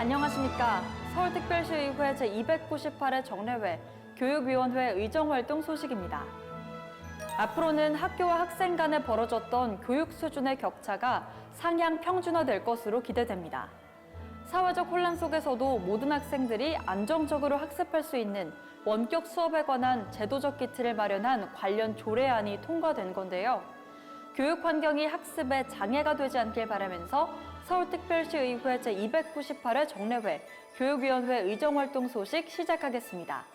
안녕하십니까. 서울특별시의회 제298회 정례회 교육위원회 의정활동 소식입니다. 앞으로는 학교와 학생 간에 벌어졌던 교육 수준의 격차가 상향 평준화될 것으로 기대됩니다. 사회적 혼란 속에서도 모든 학생들이 안정적으로 학습할 수 있는 원격 수업에 관한 제도적 기틀을 마련한 관련 조례안이 통과된 건데요. 교육 환경이 학습에 장애가 되지 않길 바라면서 서울특별시의회 제298회 정례회 교육위원회 의정활동 소식 시작하겠습니다.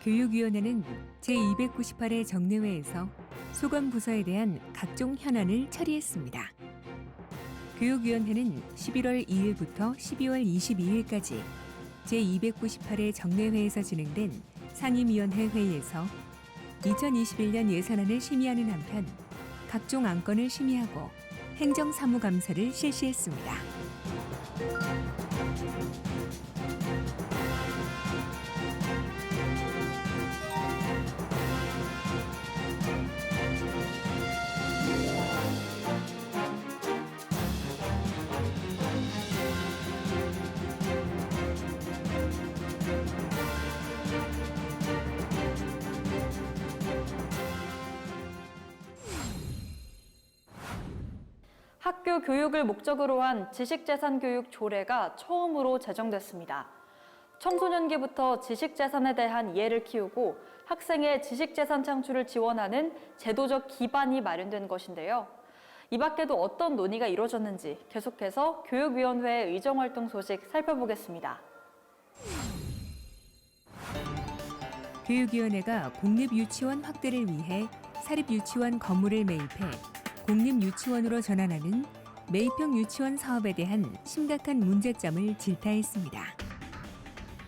교육위원회는 제298회 정례회에서 소관부서에 대한 각종 현안을 처리했습니다. 교육위원회는 11월 2일부터 12월 22일까지 제298회 정례회에서 진행된 상임위원회 회의에서 2021년 예산안을 심의하는 한편 각종 안건을 심의하고 행정사무감사를 실시했습니다. 학교 교육을 목적으로 한 지식재산교육 조례가 처음으로 제정됐습니다. 청소년기부터 지식재산에 대한 이해를 키우고 학생의 지식재산 창출을 지원하는 제도적 기반이 마련된 것인데요. 이 밖에도 어떤 논의가 이루어졌는지 계속해서 교육위원회의 의정활동 소식 살펴보겠습니다. 교육위원회가 공립유치원 확대를 위해 사립유치원 건물을 매입해 공립유치원으로 전환하는 매입형 유치원 사업에 대한 심각한 문제점을 질타했습니다.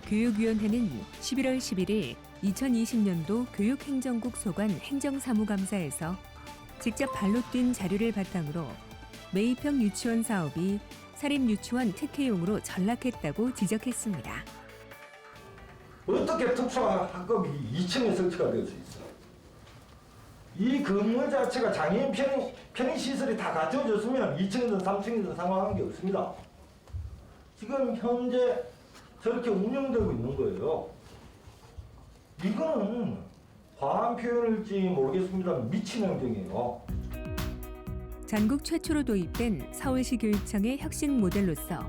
교육위원회는 11월 11일 2020년도 교육행정국 소관 행정사무감사에서 직접 발로 뛴 자료를 바탕으로 매입형 유치원 사업이 사립유치원 특혜용으로 전락했다고 지적했습니다. 어떻게 특수학급이 2층에 설치가 될 수 있어? 이 건물 자체가 장애인 편의시설이 다 갖춰졌으면 2층이든 3층이든 상관한 게 없습니다. 지금 현재 저렇게 운영되고 있는 거예요. 이거는 과한 표현일지 모르겠습니다. 미친 행동이에요. 전국 최초로 도입된 서울시 교육청의 혁신 모델로서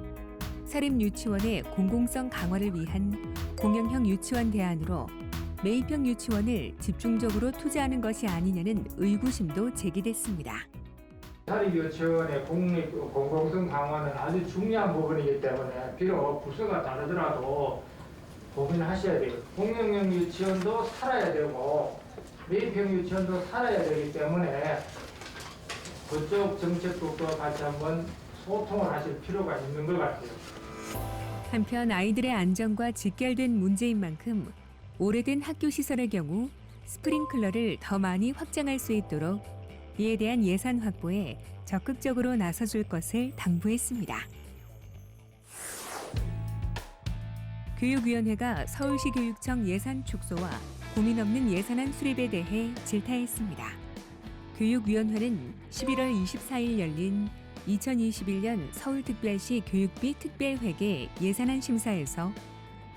사립유치원의 공공성 강화를 위한 공영형 유치원 대안으로 매입형 유치원을 집중적으로 투자하는 것이 아니냐는 의구심도 제기됐습니다. 사립유치원의 공공성 강화는 아주 중요한 부분이기 때문에 비록 부서가 다르더라도 고민하셔야 돼요. 공영형 유치원도 살아야 되고 매입형 유치원도 살아야 되기 때문에 그쪽 정책국과 같이 한번 소통을 하실 필요가 있는 것 같아요. 한편 아이들의 안전과 직결된 문제인 만큼 오래된 학교 시설의 경우 스프링클러를 더 많이 확장할 수 있도록 이에 대한 예산 확보에 적극적으로 나서줄 것을 당부했습니다. 교육위원회가 서울시 교육청 예산 축소와 고민 없는 예산안 수립에 대해 질타했습니다. 교육위원회는 11월 24일 열린 2021년 서울특별시 교육비 특별회계 예산안 심사에서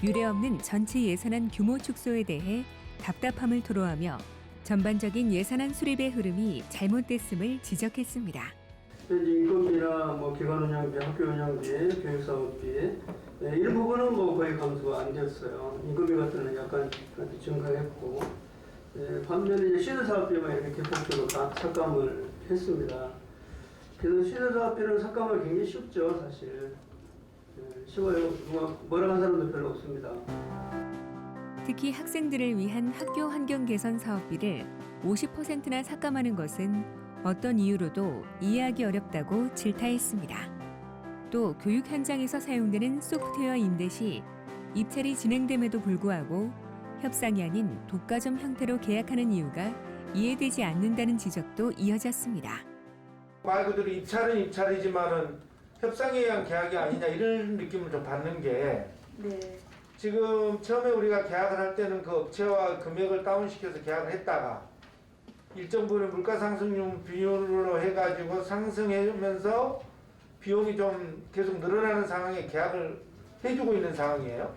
유례없는 전체 예산안 규모 축소에 대해 답답함을 토로하며 전반적인 예산안 수립의 흐름이 잘못됐음을 지적했습니다. 현재 인건비나 기관 운영비, 학교 운영비, 교육사업비 이런 부분은 거의 감소가 안 됐어요. 인건비 같은 경우는 약간 증가했고 반면에 이제 시설사업비만 이렇게 대폭적으로 삭감을 했습니다. 그래서 시설사업비는 삭감하기 굉장히 쉽죠, 사실. 쉬워요. 뭐라 한 사람도 별로 없습니다. 특히 학생들을 위한 학교 환경 개선 사업비를 50%나 삭감하는 것은 어떤 이유로도 이해하기 어렵다고 질타했습니다. 또 교육 현장에서 사용되는 소프트웨어 임대 시 입찰이 진행됨에도 불구하고 협상이 아닌 독과점 형태로 계약하는 이유가 이해되지 않는다는 지적도 이어졌습니다. 말 그대로 입찰은 입찰이지만은 협상에 의한 계약이 아니냐 이런 느낌을 좀 받는 게 지금 처음에 우리가 계약을 할 때는 그 업체와 금액을 다운시켜서 계약을 했다가 일정 부분 물가 상승률 비율로 해가지고 상승하면서 비용이 좀 계속 늘어나는 상황에 계약을 해주고 있는 상황이에요.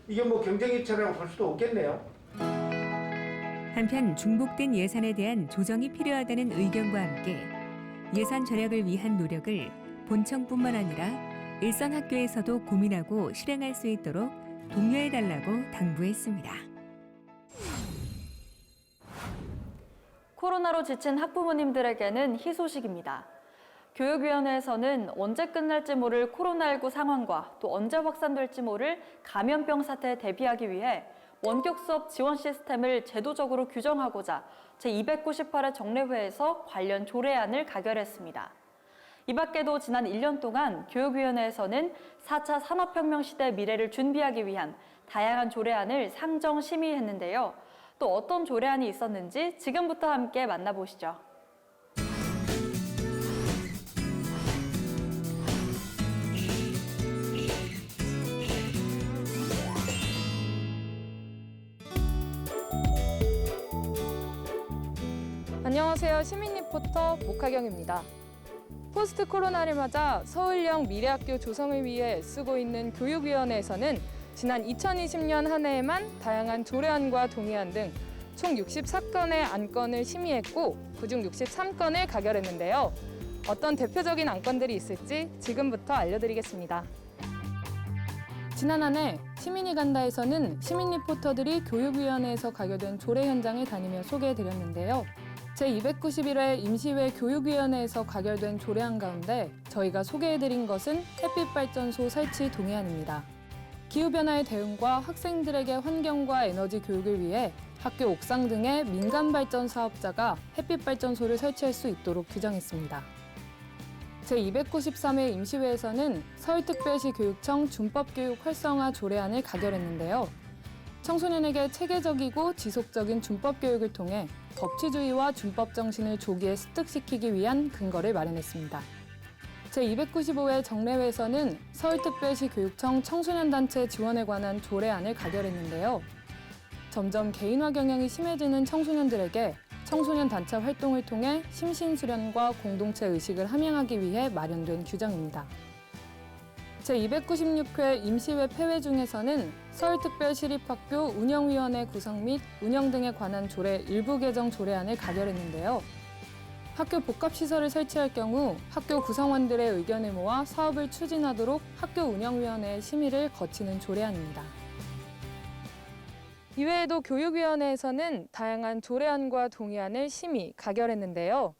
이게 뭐 경쟁 입찰이라고 볼 수도 없겠네요. 한편 중복된 예산에 대한 조정이 필요하다는 의견과 함께 예산 절약을 위한 노력을 본청뿐만 아니라 일선 학교에서도 고민하고 실행할 수 있도록 독려해달라고 당부했습니다. 코로나로 지친 학부모님들에게는 희소식입니다. 교육위원회에서는 언제 끝날지 모를 코로나19 상황과 또 언제 확산될지 모를 감염병 사태에 대비하기 위해 원격 수업 지원 시스템을 제도적으로 규정하고자 제298회 정례회에서 관련 조례안을 가결했습니다. 이 밖에도 지난 1년 동안 교육위원회에서는 4차 산업혁명 시대 미래를 준비하기 위한 다양한 조례안을 상정 심의했는데요. 또 어떤 조례안이 있었는지 지금부터 함께 만나보시죠. 안녕하세요. 시민 리포터 목하경입니다. 포스트 코로나를 맞아 서울형 미래학교 조성을 위해 애쓰고 있는 교육위원회에서는 지난 2020년 한 해에만 다양한 조례안과 동의안 등 총 64건의 안건을 심의했고 그중 63건을 가결했는데요. 어떤 대표적인 안건들이 있을지 지금부터 알려드리겠습니다. 지난 한 해 시민이 간다에서는 시민 리포터들이 교육위원회에서 가결된 조례 현장을 다니며 소개해드렸는데요. 제291회 임시회 교육위원회에서 가결된 조례안 가운데 저희가 소개해드린 것은 햇빛발전소 설치 동의안입니다. 기후변화의 대응과 학생들에게 환경과 에너지 교육을 위해 학교 옥상 등의 민간발전 사업자가 햇빛발전소를 설치할 수 있도록 규정했습니다. 제293회 임시회에서는 서울특별시 교육청 준법교육 활성화 조례안을 가결했는데요. 청소년에게 체계적이고 지속적인 준법교육을 통해 법치주의와 준법 정신을 조기에 습득시키기 위한 근거를 마련했습니다. 제295회 정례회에서는 서울특별시 교육청 청소년단체 지원에 관한 조례안을 가결했는데요. 점점 개인화 경향이 심해지는 청소년들에게 청소년 단체 활동을 통해 심신수련과 공동체 의식을 함양하기 위해 마련된 규정입니다. 제296회 임시회 폐회 중에서는 서울특별시립학교 운영위원회 구성 및 운영 등에 관한 조례 일부 개정 조례안을 가결했는데요. 학교 복합시설을 설치할 경우 학교 구성원들의 의견을 모아 사업을 추진하도록 학교 운영위원회의 심의를 거치는 조례안입니다. 이외에도 교육위원회에서는 다양한 조례안과 동의안을 심의, 가결했는데요.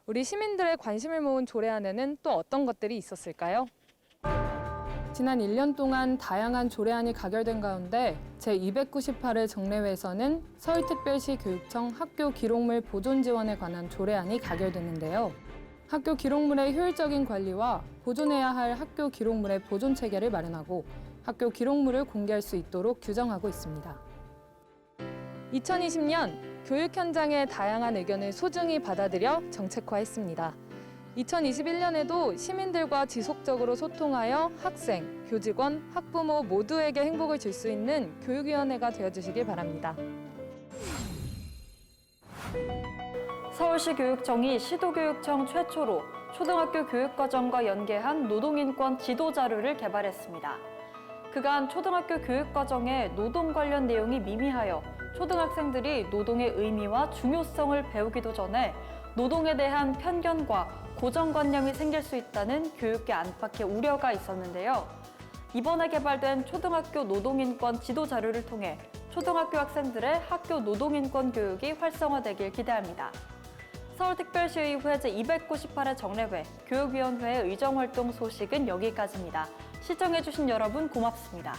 우리 시민들의 관심을 모은 조례안에는 또 어떤 것들이 있었을까요? 지난 1년 동안 다양한 조례안이 가결된 가운데 제298회 정례회에서는 서울특별시 교육청 학교 기록물 보존 지원에 관한 조례안이 가결됐는데요. 학교 기록물의 효율적인 관리와 보존해야 할 학교 기록물의 보존 체계를 마련하고 학교 기록물을 공개할 수 있도록 규정하고 있습니다. 2020년 교육 현장의 다양한 의견을 소중히 받아들여 정책화했습니다. 2021년에도 시민들과 지속적으로 소통하여 학생, 교직원, 학부모 모두에게 행복을 줄 수 있는 교육위원회가 되어주시길 바랍니다. 서울시 교육청이 시도교육청 최초로 초등학교 교육과정과 연계한 노동인권 지도 자료를 개발했습니다. 그간 초등학교 교육과정에 노동 관련 내용이 미미하여 초등학생들이 노동의 의미와 중요성을 배우기도 전에 노동에 대한 편견과 고정관념이 생길 수 있다는 교육계 안팎의 우려가 있었는데요. 이번에 개발된 초등학교 노동인권 지도 자료를 통해 초등학교 학생들의 학교 노동인권 교육이 활성화되길 기대합니다. 서울특별시의회 제298회 정례회 교육위원회의 의정활동 소식은 여기까지입니다. 시청해주신 여러분 고맙습니다.